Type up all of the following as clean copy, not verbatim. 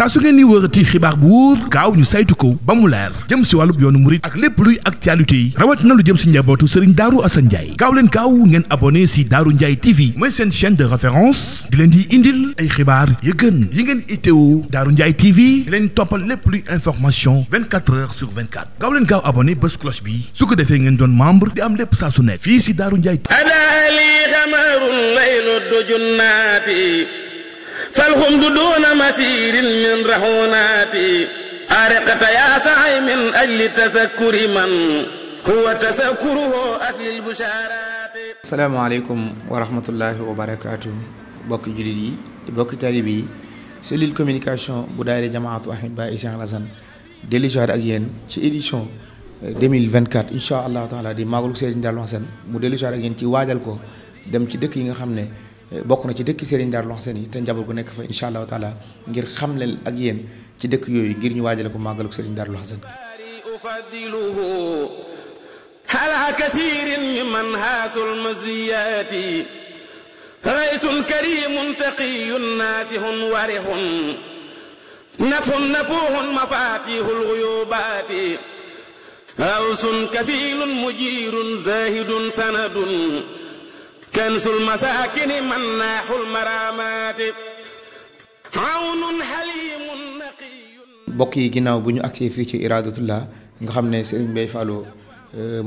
saa su ngeen ni wërati xibaar bu wóor gaaw ñu saytu ko ba mu leer jëm si wàllub yoonu murit ak lépp luy actualité yi rawat na lu jëm si njabootu Serigne Darou Assane Ndiaye gaaw leen gaaw ngeen abonné si Darou Ndiaye TV mooy seen chaîne de référence di leen di indil ay xibaar yu gën yi ngeen itteewu Darou Ndiaye TV di leen toppal lépp luy information 24 heures sur 24 gaaw leen gaaw abonné bés cloche bi su ko defee ngeen doon membre di am lépp saa su ne fii si Darou Ndiaye فالخمد دون مسير من رهوناتي أرقت يا سعي من أجل تذكر من هو تذكره أصل البشارات. السلام عليكم ورحمة الله وبركاته. بوك جليدي بوك تاليبي cellule communication bu daayira jamaatu ahibaa Cheikh Alassane dellu si waat ak yéen ci édition 2024 incha allah taala di maagalu Serigne Darou Assane mu dellu si waat ak yéen ci waajal ko dem ci dëkk yi nga xam ne bokk na ci dëkk Serigne Darou Assane yi te njaboot gu nekk fa incha allahu taala ngir xamle ak yéen ci dëkk yooyu ngir ñu waajale ko màggalu Serigne Darou Assane. ala kasirin mimman haasul maziyati raysun karimun taqiyun naasihun warihun nafhun nafuhun mafatihul ghuyubati awsun kafilun mujirun zahidun sanadun kansul masakin mannahul maramati awnun halimun naqiyun. mbokk yi ginnaaw bu ñu agsee fii ci Iradatullah nga xam ne Serigne Mbaye Fallo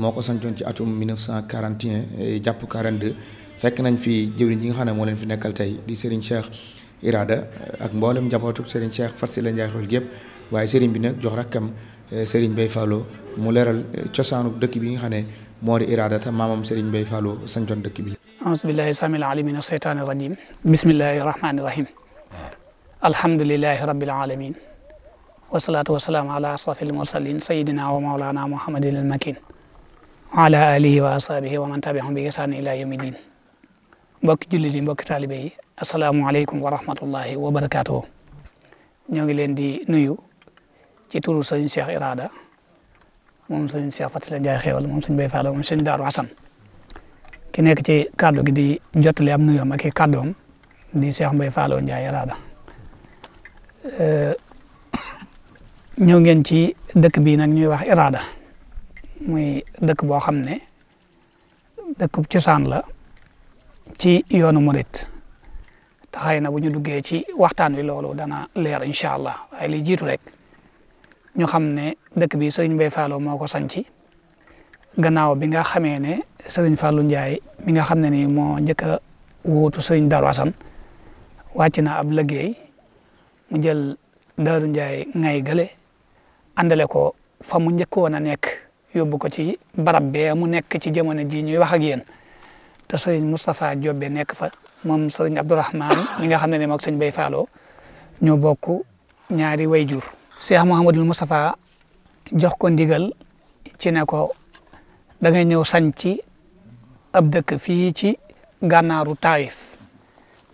moo ko sancoon ci atum 1941 jàpp 42 fekk nañ fi jëwriñ yi nga xam ne moo leen fi nekkal tey di Serigne Cheikh Irada ak mboolem njabootu Serigne Cheikh Fatsila Ndiaye Xewel gépp waaye Serigne bi nag jox rakkam Serigne Mbaye Fallo mu leeral cosaanu dëkk bi nga xam ne moo di Irada te maamam Serigne Mbaye Fallo sancoon dëkk bi. auzu billahi samil alim min asheytaani rajim bismillahi rahmani rahim alhamdulilahi rabbil alamin wasalaatu wasalaamu ala asrafil mursalin sayidina wa maulana muhammadin al makin wa ala alihi wa ashabihi wa man tabiahum bi ihsan ila yawmi din. mbokki jullit yi mbokki taalibe yi asalaamualeykum wa rahmatullahi wa barakaatuhu. ñoo ngi leen di nuyu ci turu sëñ Cheikh Irada moom sëñ Cheikh Fatsila Ndiaye Xewal moom sëñ Mbaye Fallo moom sëñ Darou Assane ki nekk ci kàddu gi di jottali am nuyoom ak i kàddoom di Cheikh Mbaye Fallo Ndiaye Irada. ñëw ngeen ci dëkk bii nag ñuy wax Irada muy dëkk boo xam ne dëkkub cosaan la ci yoonu murit te xëy na bu ñu duggee ci waxtaan wi loolu dana leer incha allah waaye li jiitu rek ñu xam ne dëkk bi Serigne Mbaye Fallo moo ko sanci gannaaw bi nga xamee ne Serigne Fallou Ndiaye mi nga xam ne ni moo njëkk a wuutu Serigne Darou Assane wàcc na ab liggéey mu jël Darou Ndiaye ngay gële àndale ko fa mu njëkkoon a nekk yóbbu ko ci barab bee mu nekk ci jamono ji ñuy wax ak yéen te Serigne Moustapha Diobé nekk fa moom Serigne Abdourahmane mi nga xam ne ne moog Serigne Mbaye Fallo ñoo bokk ñaari wayjur. Cheikh Mouhamadul Moustapha jox ko ndigal ci ne ko da ngay ñëw sañci ab dëkk fii ci gànnaaru Taïf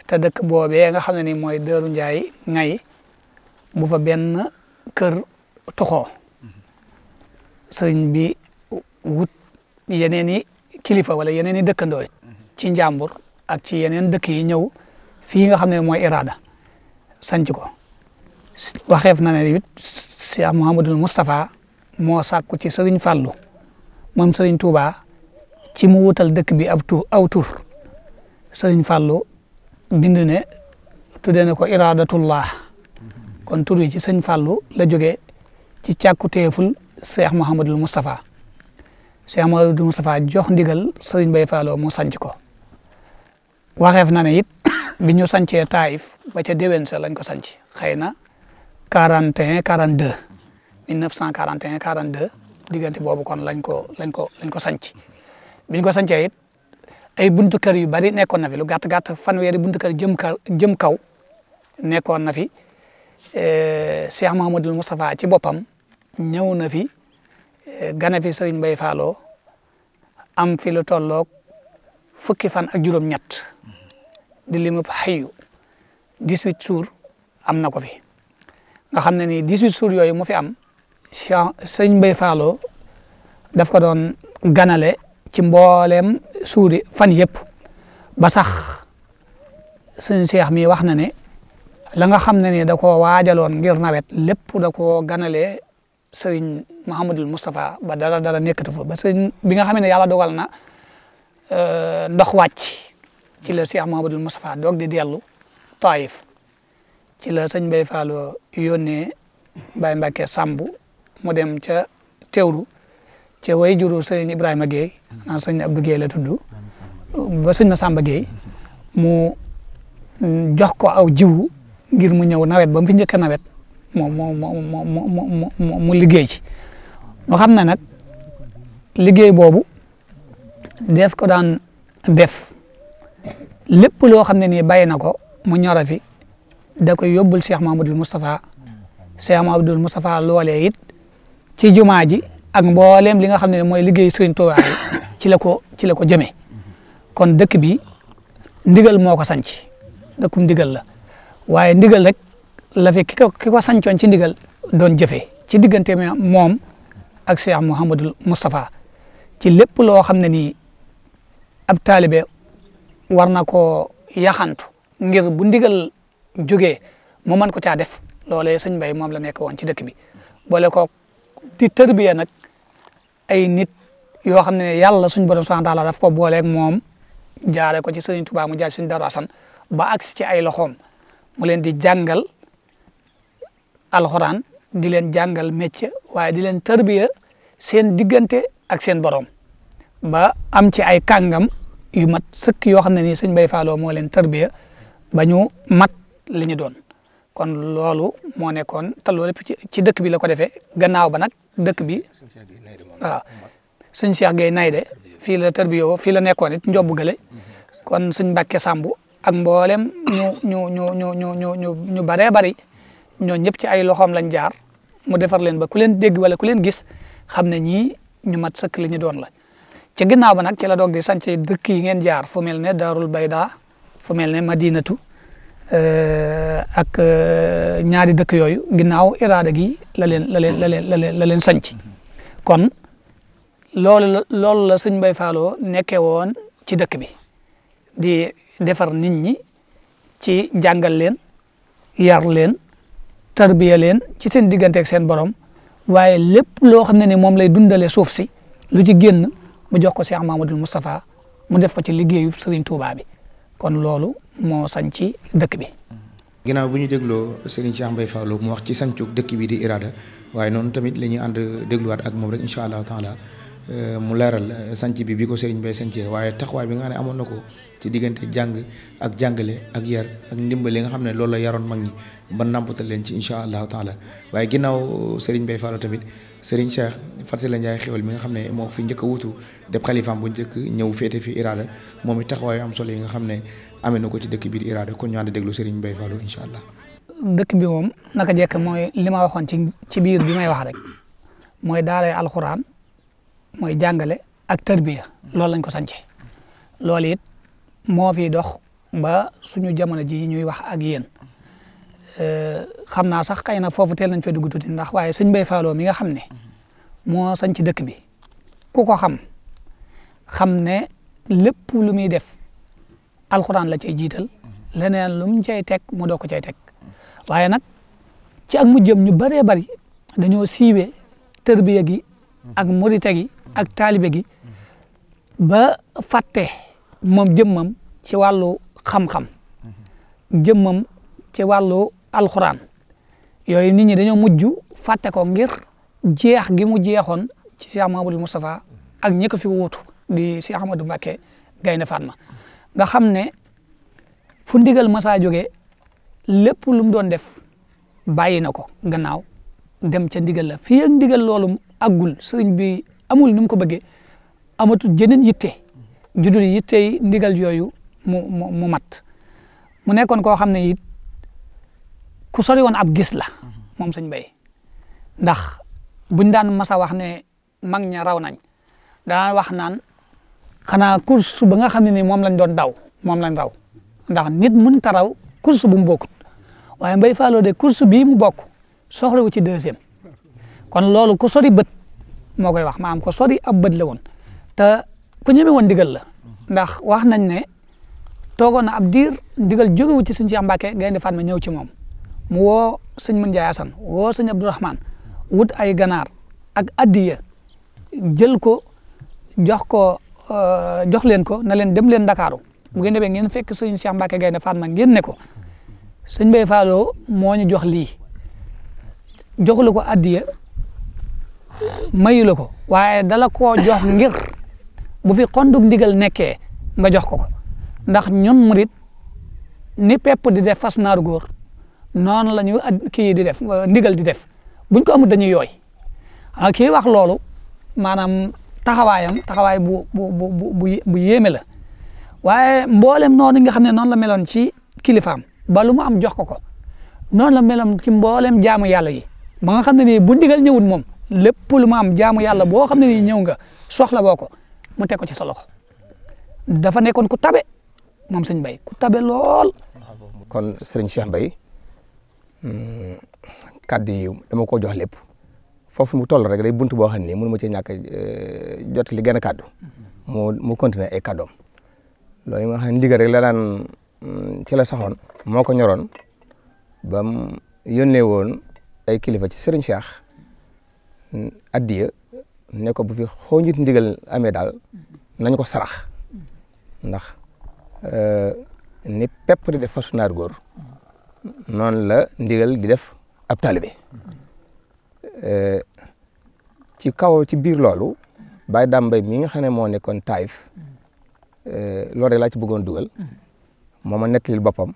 te dëkk boobee nga xam ne ni mooy Darou Ndiaye ngay bu fa benn kër toxoo sëriñ bi wut yeneen i kilifa wala yeneen i dëkkandoo ci njàmbur ak ci yeneen dëkk yi ñëw fii nga xam ne mooy Irada sanc ko waxeef na ne it Cheikh Mouhamadul Moustapha moo sàkku ci Serigne Fallou moom Serigne Touba ci mu wutal dëkk bi aw tur Serigne Fallou bind ne tuddee na ko Iradatullah kon tur wi ci Serigne Fallou la jógee ci càkkuteeful Cheikh Mouhamadul Moustapha Cheikh Mouhamadul Moustapha jox ndigal Serigne Mbaye Fallo mu sanc ko waxeef na ne it bi ñu sancee Taïf ba ca déwén sa lañ ko sanc xëy na 41 42 1941 42 diggante boobu kon lañ ko sanc biñ ko sancee it ay buntu kër yu bari nekkoon na fi lu gàtt gàtt fanweeri buntu kër jëm kaw nekkoon na fi Cheikh Mouhamadul Moustapha ci boppam ñëw na fi gane fi Serigne Mbaye Fallo am fi lu tolloog fukki fan ak juróom-ñett di limu xayu 18 jours am na ko fi nga xam ne ni 18 jours yooyu mu fi am Serigne Mbaye Fallo daf ko doon ganale ci mbooleem suuri fan yëpp ba sax sëñ Cheikh mi wax na ne la nga xam ne ni da koo waajaloon ngir nawet lépp da koo ganalee sëriñ Mouhamadul Moustapha ba dara nekkatu fa ba sëriñ bi nga xam ne yàlla dogal na ndox wàcc ci la Cheikh Mouhamadul Moustapha doog di dellu Taïf ci la sëñ Bay Fallo yónnee Baye Mbacke Samb mu dem ca teewlu ca way juru sëriñ Ibrahima Guèye naan sëñ Abdou Guèye la tudd ba sëñ Massamba Guèye mu jox ko aw jiwu ngir mu ñëw nawet ba mu fi njëkk a nawet mu liggéey ci moo xam ne nag liggéey boobu def ko daan def lépp loo xam ne nii bàyyi na ko mu ñora fi da koy yóbbul Cheikh Mahamadul Moustapha Cheikh Mahamadul Moustapha loolee it ci jumaa ji ak mbooleem li nga xam ne mooy liggéey Sëriñ Tuubaa ci la ko jëmee kon dëkk bi ndigal moo ko sanc dëkkum ndigal la waaye ndigal rek la fi ki ko sancoon ci ndigal doon jëfee ci diggante moom ak Cheikh Mouhamadul Moustapha ci lépp loo xam ne nii ab taalibe war na koo yaxantu ngir bu ndigal jógee mu mën ko caa def loolee sëñ Bay moom la nekk woon ci dëkk bi boole ko di tërbiya nag ay nit yoo xam ne yàlla suñ borom subhanahu wa taala daf ko booleeg moom jaare ko ci Sëriñ Tuubaa mu jaar Sëriñ Daaru Asan ba agsi ci ay loxoom mu leen di jàngal alxuraan di leen jàngal métier waaye di leen tërbiya seen diggante ak seen borom ba am ci ay kàngam yu mat sëkk yoo xam ne nii sëñ Bay Fallo moo leen tërbiya ba ñu mat li ñu doon kon loolu moo nekkoon te loolu lépp ci dëkk bi la ko defee gannaaw ba nag dëkk bi waaw sëñ Cheikh Gueye Nayde fii la tërbiya fii la nekkoon it njobbu gële kon sëñ Mbàkke Sambu ak mboolem ñu baree bari ñoo ñëpp ci ay loxoom lañ jaar mu defar leen ba ku leen dégg wala ku leen gis xam ne ñii ñu mat sëkk li ñu doon la ci ginnaaw ba nag ci la doog di sanc dëkk yi ngeen jaar fu mel ne Darul Bayda fu mel ne Madinatu ak ñaari dëkk yooyu ginnaaw iraada gi la leen sanc kon loolu la sëñ Bay Fallo nekkee woon ci dëkk bi di defar nit ñi ci jàngal leen yar leen tarbiya leen ci seen diggante ak seen borom waaye lépp loo xam ne ni moom lay dundale suuf si lu ci génn mu jox ko Cheikh Mahamadul Moustapha mu def ko ci liggéeyu Serigne Touba bi kon loolu moo sañ ci dëkk bi. ginnaaw bu ñu dégloo Serigne Cheikh Mbaye Fallo mu wax ci sañcu dëkk bi di Irada waaye noonu tamit la ñuy ànd dégluwaat ak moom rek incha allahu taala mu leeral sanc bi ko Serigne Mbaye sancee waaye taxawaay bi nga xam ne amoon na ko ci diggante jàng ak jàngale ak yar ak ndimbal li nga xam ne loolu la yaroon mag ñi ba nàmpatal leen ci incha allahu taala waaye ginnaaw Serigne Mbaye Fallo tamit Serigne Cheikh Fatsila Ndiaye xewal mi nga xam ne moo fi njëkk a wutu def xalifaam bu njëkk ñëw féete fi Irada moom it taxawaay am solo yi nga xam ne amee na ko ci dëkk bi di Irada kon ñu ànd déglu Serigne Mbaye Fallo incha allah. dëkk bi moom naka jekk mooy li ma waxoon ci biir bi may wax rek mooy daaray alxuraan mooy jàngale ak tarbiya loolu lañ ko sance loolu it moo fi dox ba suñu jamono ji ñuy wax ak yéen xam naa sax xëy na foofu teel nañ fee dugg tuuti ndax waaye sëñ Bay Fallo mi nga xam ne moo sanc dëkk bi ku ko xam ne lépp lu muy def alxuraan la cay jiital leneen lu mu cay teg mu doo ko cay teg waaye nag ci ak mu jëm ñu bëree bëri dañoo siiwee tërbiya gi ak murite gi ak taalibe gi ba fàtte moom jëmmam ci wàllu xam-xam jëmmam ci wàllu alxuraan yooyu nit ñi dañoo mujj fàtte ko ngir jeex gi mu jeexoon ci Cheikh Mahamadou Moustapha ak ñi ko fi wuutu di Cheikh Ahmadou Mbacké Gaynde Fatma nga xam ne fu ndigal masaa jógee lépp lu mu doon def bàyyi na ko gannaaw dem ca ndigal la fii ak ndigal loolu aggul sëriñ bi amul nu mu ko bëggee amatul jeneen yitte judul yitte ndigal yooyu mu mat mu nekkoon koo xam ne it ku sori woon ab gis la moom sëñ Bay ndax buñ daan masa wax ne mag ña raw nañ daan wax naan xanaa course ba nga xam ne ni moom lañ doon daw moom lañ raw ndax nit mun ta raw course bu mu bokkut waaye Mbaye Fallo de course bii mu bokk soxlawu ci deuxième kon loolu ku sori bët moo koy wax maanaam ko sori ab bët la woon te ku ñeme woon ndigal la ndax wax nañ ne toogoon na ab diir ndigal jógewu ci sëñ Cheikh Mbacké Gaynde Fatma ñëw ci moom mu woo sëñ Mën Njaay Asan woo sëñ Abdourahman wut ay ganaar ak addiya jël ko jox leen ko na leen dem leen Ndakaaru bu ngeen demee ngeen fekk sëñ Cheikh Mbacke Gaynde Fatma ngeen ne ko sëñ Bay Fallo moo ñu jox lii joxula ko addiya mayu la ko waaye dala koo jox ngir bu fi xondug ndigal nekkee nga jox ko ndax ñun murit ni pepp di def fas naaru góor noonu la ñu kii di def ndigal di def buñ ko amul dañuy yooy kii wax loolu maanaam taxawaay bu yéeme la waaye mboolem noonu nga xam ne noonu la meloon ci kilifaam ba lu mu am jox ko noonu la meloon ci mboolem jaamu yàlla yi ba nga xam ne nii bu ndigal ñëwut moom lépp lu mu am jaamu yàlla boo xam ne nii ñëw nga soxla boo ko mu teg ko ci sa loxo dafa nekkoon ku tabe moom sëñ Bay ku tabe lool. kon sëriñ Cheikh Mbaye kaddu yi dama ko jox lépp foofu mu toll rek day buntu boo xam ne mënu ma cee ñàkk jot li gën a kaddu mu continuer ay kaddoom loolu yi nga xam ne ndigal rek la daan ci la saxoon moo ko ñoroon ba mu yónnee woon ay kilifa ci sëriñ Cheikh addiya ne ko bu fi xooñit ndigal amee daal nañ ko sarax ndax ni pepp di def fasu naar góor noonu la ndigal di def ab taalibe ci kaw ci biir loolu Baye Dame Mbaye mi nga xam ne moo nekkoon Taïf loolu rek laa ci bëggoon dugal moo ma nettalil boppam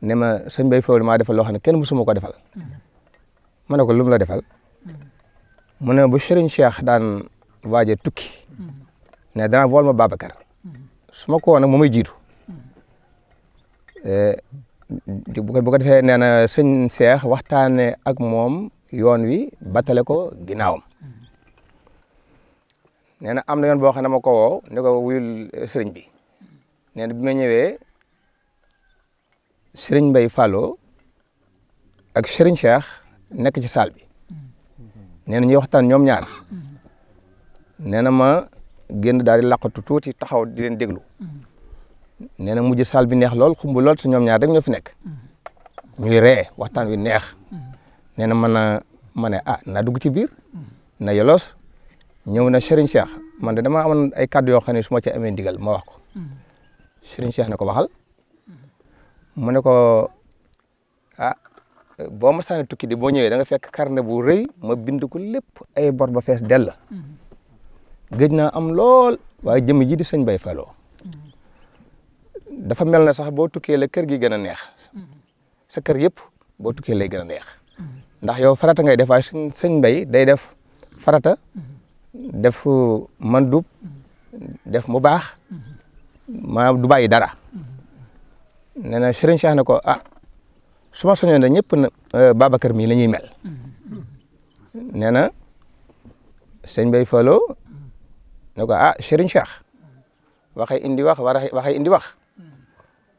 ne ma sëñ Bay Fallo maa defal loo xam ne kenn mësuma ko defal ma ne ko lu mu la defal mu ne bu Serigne Cheikh daan waaje tukki ne dana vool ma Babacar su ma ko woon nag moo may jiitu bu ko defee nee na sëñ Cheikh waxtaane ak moom yoon wi batale ko ginnaawam nee na am na yoon boo xam ne ma ko woo ne ko wuyul sëriñ bi nee na bi ma ñëwee Serigne Bay Fallo ak Serigne Cheikh nekk ci salle bi nee na ñuy waxtaan ñoom ñaar nee na ma génn daal di laqatu tuuti taxaw di leen déglu nee na mujj salle bi neex lool xumb lool te ñoom ñaar rek ñoo fi nekk ñuy ree waxtaan wi neex nee na ma ne naa dugg ci biir na yolos ñëw na Serigne Cheikh man de dama amoon ay kàddu yoo xam ne su ma ci amee ndigal ma wax ko Serigne Cheikh ne ko waxal mu ne ko boo ma sànni tukki di boo ñëwee da nga fekk carnet bu rëy ma bind ko lépp ay bor ba fees dell gëj naa am lool waaye jëmm ji di sëñ Bay Fallo dafa mel na sax boo tukkee la kër gi gën a neex sa kër yëpp boo tukkee lay gën a neex ndax yow farata ngay def waaye sëñ Bay day def farata def mandub def mu baax ma du bàyyi dara nee na Serigne Cheikh ne ko su ma soñoon ne ñëpp na Babacar mii la ñuy mel nee na sëñ Bay Fallo ne ko Serigne Cheikh waxee indi wax waxee indi wax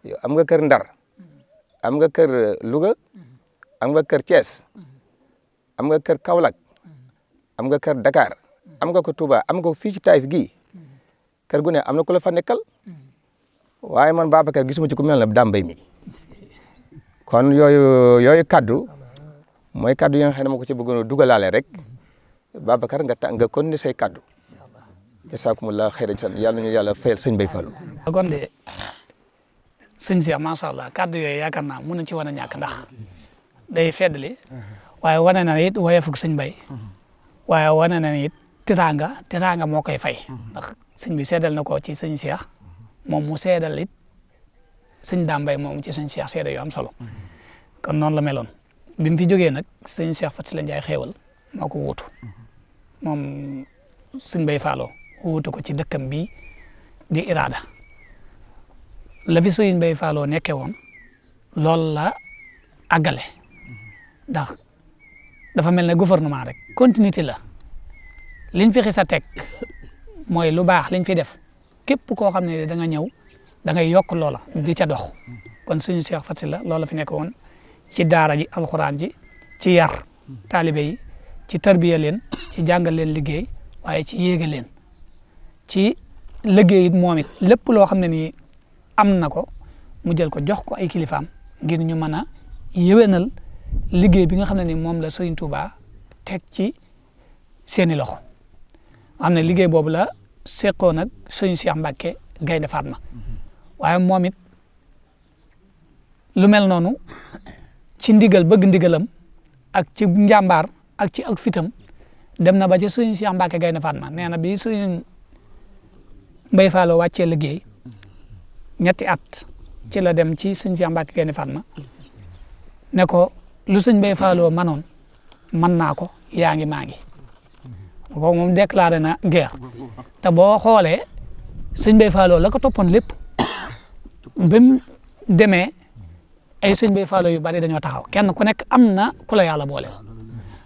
yow am nga kër Ndar am nga kër Louga am nga kër Thiès am nga kër Kaolack am nga kër Dakar am nga ko Touba am nga ko fii ci Taïf gii kër gu ne am na ku la fa nekkal waaye man Babacar gisuma ci ku mel ne Dame Mbaye mi kon yooyu kaddu mooy kaddu yi nga xam ne ma ko ci bëggoon a dugalaale rek Babacar nga continuer say kaddu jasaakumullah xayran yàlla nañu yàlla fayal sëñ Bay Fallo. kon de sëñ Cheikh macha allah kaddu yooyu yaakaar naa mën na ci wan a ñàkk ndax day feddali waaye wane na it woyefug sëñ Bay waaye wane na it teraanga moo koy fay ndax sëñ bi seedal na ko ci sëñ Cheikh moom mu seedal it sëñ Dame Mbaye moom ci sëñ Cheikh seede yu am solo kon noonu la meloon bi mu fi jógee nag sëñ Cheikh Faty Ndiaye xéewal moo ko wuutu moom sëñ Bay Fallo wuutu ko ci dëkkam bi di Irada la fi sëñ Bay Fallo nekkee woon loolu la àggale ndax dafa mel ne gouvernement rek continuité la liñ fi xis a teg mooy lu baax liñ fi def képp koo xam ne da nga ñëw da ngay yokk loola di ca dox kon suñu Cheikh Faty la loola fi nekk woon ci daara ji alxuraan ji ci yar taalibe yi ci tarbiya leen ci jàngal leen liggéey waaye ci yéege leen ci liggéey it moom it lépp loo xam ne nii am na ko mu jël ko jox ko ay kilifaam ngir ñu mën a yéwénal liggéey bi nga xam ne ni moom la Serigne Touba teg ci seeni loxo xam ne liggéey boobu la seqoon ak Serigne Cheikh Mbacke Gaynde Fatma waaye moom it lu mel noonu ci ndigal bëgg ndigalam ak ci njàmbaar ak ci ak fitam dem na ba ci Serigne Cheikh Mbacke Gaynde Fatma nee na bi Serigne Mbaye Fallo wàccee liggéey ñetti at ci la dem ci Serigne Cheikh Mbacke Gaynde Fatma ne ko lu Serigne Mbaye Fallo manoon mën naa ko yaa ngi maa ngi kooku moom déclaré na guerre te boo xoolee Serigne Mbaye Fallo la ko toppoon lépp ba mu demee ay Serigne Mbaye Fallo yu bari dañoo taxaw kenn ku nekk am na ku la yàlla boole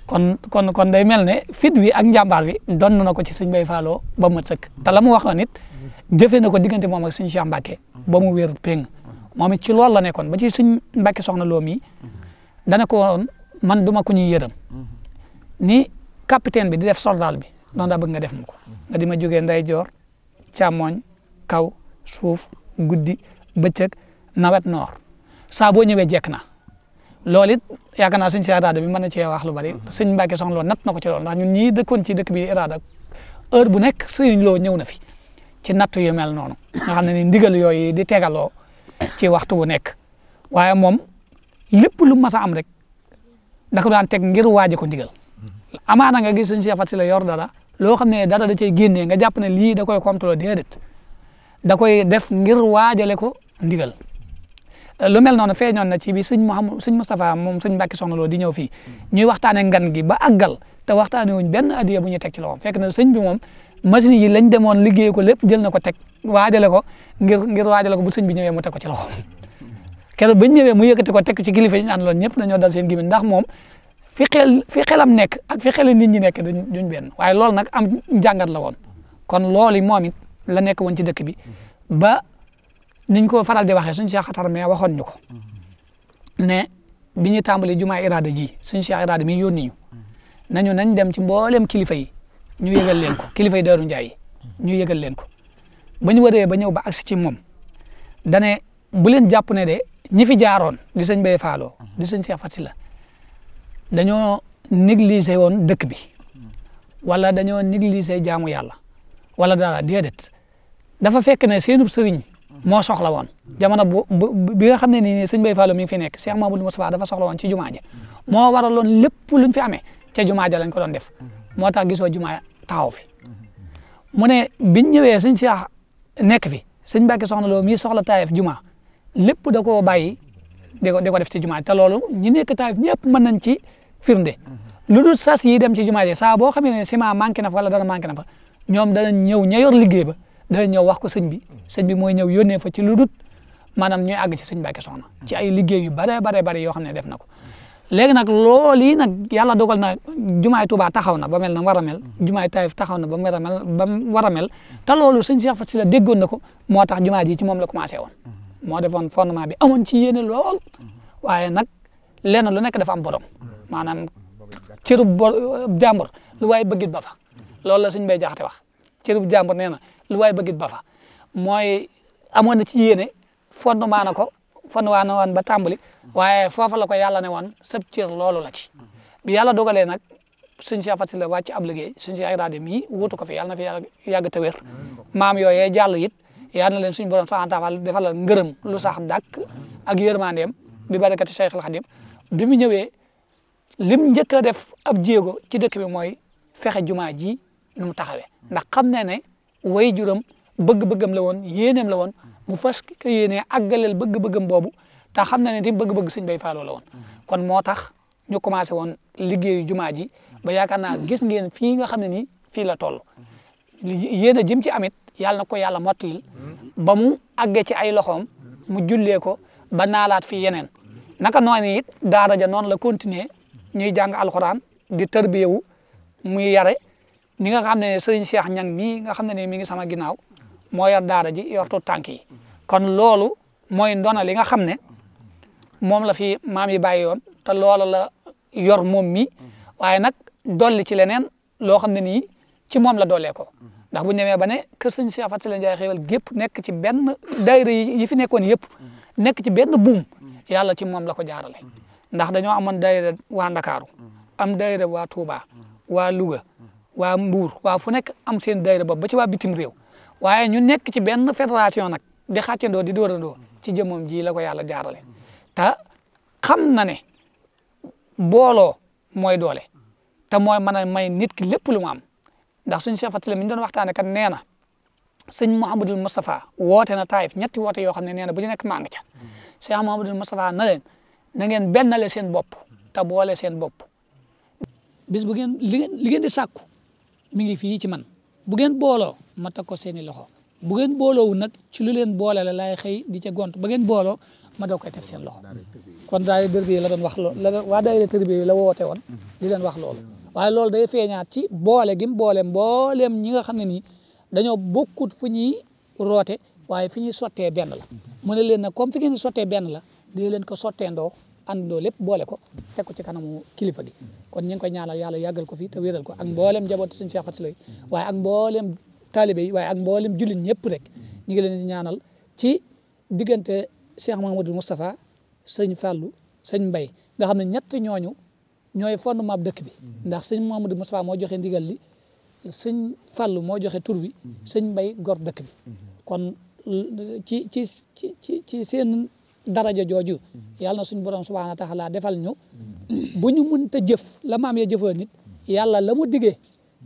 kon day mel ne fit wi ak njàmbaar wi donn na ko ci Serigne Mbaye Fallo ba mu sëkk te la mu wax nit jëfee na ko diggante moom ak Serigne Cheikh Mbacke ba mu wér péng moom it ci loolu la nekkoon ba ci Serigne Mbacke soxna Lo mi dana ko woon man duma ko ñuy yërëm ni capitaine bi di def soldat bi noonu daa bëgg nga def ma ko nga di ma jógee ndeyjoor càmmooñ kaw suuf guddi bëccëg nawet noor saa boo ñëwee jekk na loolu it yaakaar naa suñ si Irada bi mën na cee wax lu bari sëñ Mbacke soxna Lo natt na ko ci loolu ndax ñun ñii dëkkoon ci dëkk bi Irada heure bu nekk sëñ Lo ñëw na fi ci natt yu mel noonu nga xam ne ni ndigal yooyu di tegaloo ci waxtu bu nekk waaye moom lépp lu mas a am rek da ko daan teg ngir waaje ko ndigal amaana nga gis suñ si Faty Sylla yor dara loo xam ne dara da cay génnee nga jàpp ne lii da koy contrôler déedéet da koy def ngir waajale ko ndigal lu mel noonu feeñoon na ci bi sëñ Moustapha moom sëñ Mbacke soxna Lo di ñëw fii ñuy waxtaane ngan gi ba àggal te waxtaane wuñ benn adiya bu ñuy teg ci loxoom fekk na sëñ bi moom machine yi lañ demoon liggéey ko lépp jël na ko teg waajale ko ngir waajale ko bu sëñ bi ñëwee mu teg ko ci loxoom keroog bañ ñëwee mu yëkkati ko teg ci kilifa yi ñu àndaloon ñëpp dañoo dal seen gémmiñ ndax moom fi xelam nekk ak fi xel nit ñi nekk duñ benn waaye loolu nag am njàngat la woon kon loolu moom it la nekk woon ci dëkk bi ba niñ ko faral di waxee suñ Cheikh Xatar mais waxoon ñu ko ne bi ñu tàmbali jumaa Irada ji suñ Cheikh Irada mi yónni ñu nañ dem ci mboolem kilifa yi ñu yëgal leen ko kilifa yi Daaru Njaay yi ñu yëgal leen ko ba ñu waree ba ñëw ba agsi ci moom dane bu leen jàpp ne de ñi fi jaaroon di sëñ Mbaye Fallo di sëñ Cheikh Faty Sylla dañoo négliger woon dëkk bi wala dañoo négliger jaamu yàlla wala dara déedéet dafa fekk ne seenub sëriñ moo soxla woon jamono bi nga xam ne nii sëñ Mbaye Fallo mi ngi fi nekk Cheikh Mamadou Moustapha dafa soxla woon ci jumaa ja moo waraloon lépp luñ fi amee ca jumaa ja lañ ko doon def moo tax gisoo jumaa taxaw fi mu ne biñ ñëwee sëñ Cheikh nekk fi sëñ Mbacke soxna Lo mii soxla taayef jumaa lépp da koo bàyyi di ko def ci jumaa te loolu ñi nekk taayef ñëpp mën nañ ci firnde lu dul sas yi dem ci jumaa ji saa boo xamee ne ciment manqué na fa wala dara manqué na fa ñoom danañ ñëw ña yor liggéey ba danañ ñëw wax ko sëñ bi mooy ñëw yónnee fa ci lu dul maanaam ñooy àgg ci sëñ Mbacke soxna ci ay liggéey yu bare yoo xam ne def na ko léegi nag loolu yi nag yàlla dogal na jumaay Touba taxaw na ba mel na war a mel jumaay Taïf taxaw na ba mu war a mel te loolu sëñ Cheikh Faty Sylla déggoon na ko moo tax jumaa ji ci moom la commencé woon moo defoon fondement bi amoon ci yéene lool waaye nag lenn lu nekk dafa am borom maanaam cërub jàmbur lu waay bëggit ba fa loolu la sëñ Bay Jaxate wax cërub jàmbur nee na lu waay bëggit ba fa mooy amoon na ci yéene fondement na ko fondement na woon ba tàmbali waaye foofa la ko yàlla ne woon sëb cër loolu la ci bi yàlla dogalee nag sëñ Cheikh Faty Sylla wàcc ab liggéey sëñ Cheikh Irada mii wutu ko fi yàlla na fi yàgg te wér maam yooyee jàll it yàlla na leen suñu borom subhanahu wa ta'ala defal la ngërëm lu sax dàkk ak yërmandeem bi barakati Cheikhul Khadim bi mu ñëwee lim njëkk a def ab jéego ci dëkk bi mooy fexe jumaa ji nu mu taxawee ndax xam ne ne way juram bëgg-bëggam la woon yéeneem la woon mu fas ko yéenee àggaleel bëgg-bëggam boobu te xam na ne ti bëgg-bëgg sëñ Mbaye Fallo la woon kon moo tax ñu commencé woon liggéeyu jumaa ji ba yaakaar naa gis ngeen fii nga xam ne nii fii la toll yéen a jëm ci amit yàlla na ko yàlla mottalil ba mu àggee ci ay loxoom mu jullee ko ba naalaat fi yeneen naka noonu it daara ja noonu la continuer ñuy jàng alxuraan di tërbiyewu muy yare ni nga xam ne sëriñ Cheikh Ñang mii nga xam ne ni mi ngi sama ginnaaw moo yor daara ji yor tu tànk yi kon loolu mooy ndona li nga xam ne moom la fi maam yi bàyyi yoon te loola la yor moom mi waaye nag dolli ci leneen loo xam ne nii ci moom la dollee ko ndax bu ñu demee ba ne kër sëñ Cheikh Faty Sylla Ndiaye Xéewal gépp nekk ci benn daayira yi fi nekkoon yëpp nekk ci benn buum yàlla ci moom la ko jaarale ndax dañoo amoon daayira waa Ndakaaru am daayira waa Touba waa Louga waa Mbour waa fu nekk am seen daayira bopp ba ci waa bitim réew waaye ñu nekk ci benn fédération nag di xàccandoo di dóorandoo ci jëmmam ji la ko yàlla jaarale te xam na ne booloo mooy doole te mooy mën a may nit ki lépp lu mu am ndax suñu Cheikh Faty Sylla mi ñu doon waxtaane kat nee na sëñ Mouhamadul Moustapha woote na Taïf ñetti woote yoo xam ne nee na bu ñu nekk maa nga ca Cheikh Mouhamadul Moustapha na leen na ngeen bennale seen bopp te boole seen bopp bis bu ngeen li ngeen di sàkku mi ngi fii ci man bu ngeen booloo ma teg ko seeni loxo bu ngeen booloowu nag ci lu leen boole la laay xëy di ca gont ba ngeen booloo ma doog koy teg seen loxo kon daayira tërbiya la doon wax loolu waa daayira tërbiya la woote woon di leen wax loolu waaye loolu day feeñaat ci boole gi mu boole mbooleem ñi nga xam ne nii dañoo bokkut fu ñuy roote waaye fi ñuy sottee benn la mu ne leen nag comme fi ngeen di sottee benn la di leen ko sotteendoo àndandoo lépp boole ko teg ko ci kanamu kilifa gi kon ñu ngi koy ñaanal yàlla yàggal ko fi te wéral ko ak mboolem njaboot sëñ Cheikh Faty Sylla waaye ak mboolem taalibe yi waaye ak mboolem jullit ñëpp rek ñu ngi leen di ñaanal ci diggante Cheikh Mahamadou Moustapha sëñ Fallou sëñ Mbaye nga xam ne ñett ñooñu ñooy fondement dëkk bi ndax sëñ Mahamadou Moustapha moo joxe ndigal li sëñ Fallou moo joxe tur bi sëñ Mbaye gor dëkk bi kon ci seen daraja jooju yàlla na suñu borom subhanahu wa taala defal ñu bu ñu mënta jëf la maam ya jëfoo nit yàlla la mu diggee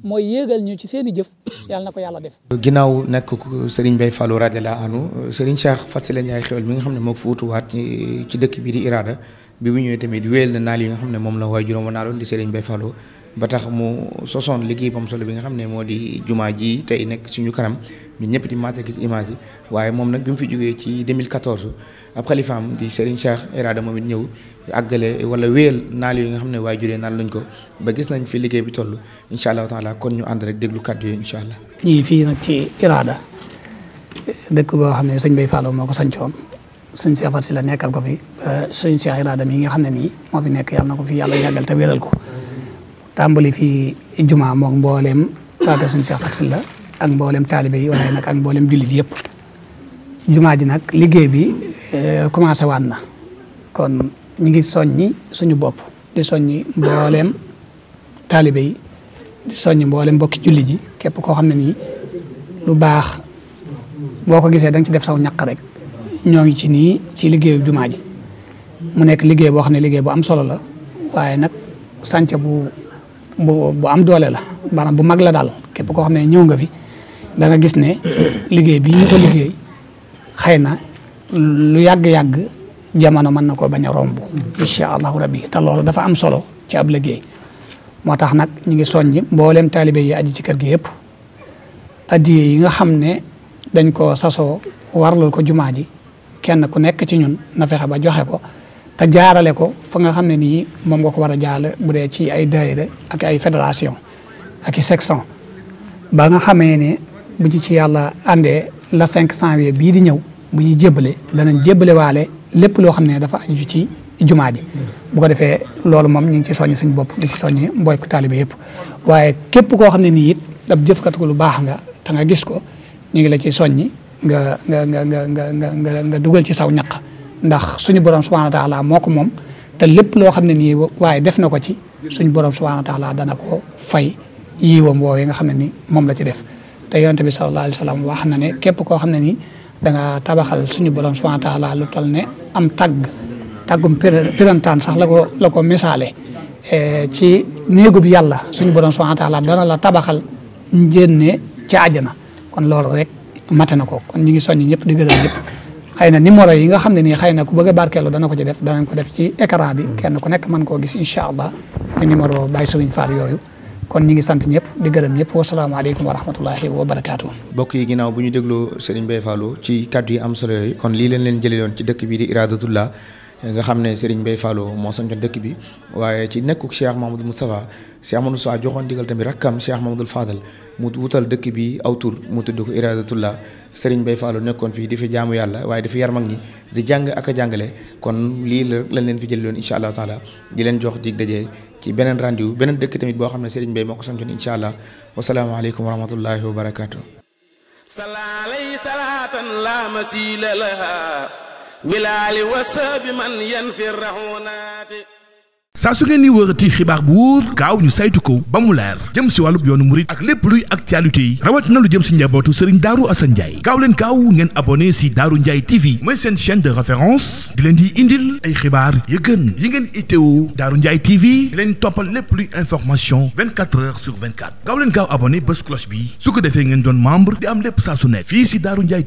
mooy yéegal ñu ci seen i jëf yàlla na ko yàlla def. ginnaaw nekk Serigne Mbaye Fallou radiyallahu anhu Serigne Cheikh Faty Sylla Ndiaye Xéwal mi nga xam ne moo ko fa wutuwaat ci dëkk bi di Irada bi bu ñëwee tamit wéyal na naal yi nga xam ne moom la waaye juróom naaloon di Serigne Mbaye Fallou ba tax mu sosoon liggéey bam solo bi nga xam ne moo di jumaa ji tey nekk suñu kanam ñun ñëpp di maate gis image yi waaye moom nag bi mu fi jógee ci 2014 ab xalifaam di Serigne Cheikh Irada moom it ñëw àggale wala wéyal naal yi nga xam ne waaye juree naal lañ ko ba gis nañ fi liggéey bi toll incha allah taala kon ñu ànd rek déglu kàddu yooyu incha allah. ñii fii nag ci Irada dëkk boo xam ne sëñ Mbaye Fallou moo ko sancoon sëñ Cheikh Faty Sylla nekkal ko fi sëñ Cheikh Irada mi nga xam ne nii moo fi nekk yàlla na ko fi yàlla yàggal te wéral ko tàmbali fii juma moom mbooleem tàggat sëñ Cheikh Faty Sylla ak mbooleem taalibe yi waaye nag ak mbooleem jullit yëpp juma ji nag liggéey bi commencé waan na kon ñu ngi soññi suñu bopp di soññi mbooleem taalibe yi di soññi mbooleem mbokki jullit ji képp koo xam ne nii lu baax boo ko gisee da nga ci def saw ñaq rek ñoo ngi ci nii ci liggéeyu jumaa ji mu nekk liggéey boo xam ne liggéey bu am solo la waaye nag sànce bu am doole la maanaam bu mag la daal képp koo xam ne ñëw nga fi da nga gis ne liggéey bi ñu ko liggéey xëy na lu yàgg-yàgg jamono mën na ko bañ a romb incha allahu rabbi te loolu dafa am solo ci ab liggéey moo tax nag ñu ngi soññi mbooleem taalibe yi aji ci kër gi yëpp addiye yi nga xam ne dañ ko sasoo warlul ko jumaa ji kenn ku nekk ci ñun na fexe ba joxe ko te jaarale ko fa nga xam ne nii moom nga ko war a jaarale bu dee ci ay daayira ak ay fédération ak i section ba nga xamee ne bu ñu ci yàlla àndee la 5 janvier bii di ñëw bu ñuy jébbale danañ jébbale waale lépp loo xam ne dafa aju ci jumaa ji bu ko defee loolu moom ñu ngi ci soññi suñ bopp di ci soññi mbokk taalibe yëpp waaye képp koo xam ne nii it ab jëfkat ko lu baax nga te nga gis ko ñu ngi la ci soññi nga dugal ci saw ñaq ndax suñu borom subhanahu wa taala moo ko moom te lépp loo xam ne nii waaye def na ko ci suñu borom subhanahu wa taala dana ko fay yiiwam woowu nga xam ne ni moom la ci def te yonent bi sallallahu alayhi wa sallam wax na ne képp koo xam ne nii da nga tabaxal suñu borom subhanahu wa taala lu toll ne am tàggum pirantaan sax la ko misaale ci néegu bi yàlla suñu borom subhanahu wa taala dana la tabaxal njénne ci àjjana kon loolu rek mate na ko kon ñu ngi soññi ñëpp di gërëm ñëpp xëy na numéro yi nga xam ne nii xëy na ku bëgg a barkeelu dana ko ci def danañ ko def ci écran bi kenn ku nekk mën koo gis incha allah te numéro Baye Serigne Fall yooyu kon ñu ngi sant ñëpp di gërëm ñëpp wasalaamaaleykum wa rahmatullahi wa barakaatu. mbokk yi ginnaaw bu ñu dégloo Serigne Mbaye Fallou ci kàddu yi am solo yooyu kon lii leen jëlee ci dëkk bi di Iradatullah nga xam ne Serigne Mbaye Fallou moo sancoon dëkk bi waaye ci nekkuk Cheikh Mahamadou Moustapha joxoon digal tamit rakkam Cheikh Mahamadou Fadal mu wutal dëkk bi aw tur mu tudd ko Iradatullah Serigne Mbaye Fallou nekkoon fii di fi jaamu yàlla waaye di fi yar mag ñi di jàng ak a jàngale kon lii la lañ leen fi jëlee woon incha allah taala di leen jox dig daje ci beneen rendez-vous beneen dëkk tamit boo xam ne Serigne Mbaye moo ko sancoon incha allah wasalaamaaleykum wa rahmatullahi wa barakaatu. salaatan la masila laha bilaali wa sahbi man yanfi rahunaati. saa su ngeen di wërati xibaar bu wóor gaaw ñu saytu ko ba mu leer jëm si wàllub yoonu murit ak lépp luy actualité yi rawat na lu jëm si njabootu Serigne Darou Assane Ndiaye gaaw leen gaaw ngeen abonné si Darou Ndiaye TV mooy seen chaîne de référence di leen di indil ay xibaar yu gën yi ngeen itteewu Darou Ndiaye TV di leen toppal lépp luy information 24 heures sur 24 gaaw leen gaaw abonné bés cloche bi su ko defee ngeen doon membre di am lépp saa su ne fii si Darou Ndiaye